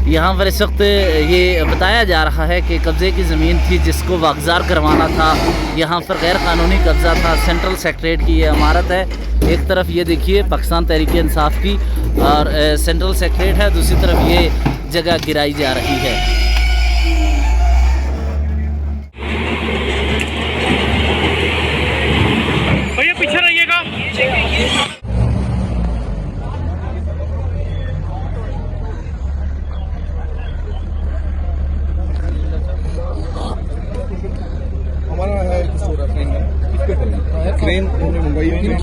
यहाँ पर इस वक्त ये बताया जा रहा है कि कब्ज़े की ज़मीन थी जिसको वागज़ार करवाना था। यहाँ पर गैर कानूनी कब्ज़ा था। सेंट्रल सेक्रेटरीट की ये इमारत है। एक तरफ ये देखिए पाकिस्तान तहरीक इंसाफ की और सेंट्रल सेक्रेटरीट है, दूसरी तरफ ये जगह गिराई जा रही है। भैया पीछे रहिएगा। हमारा है एक स्टोर है क्रेन का, क्रेन हमने मंगवाई हुई है।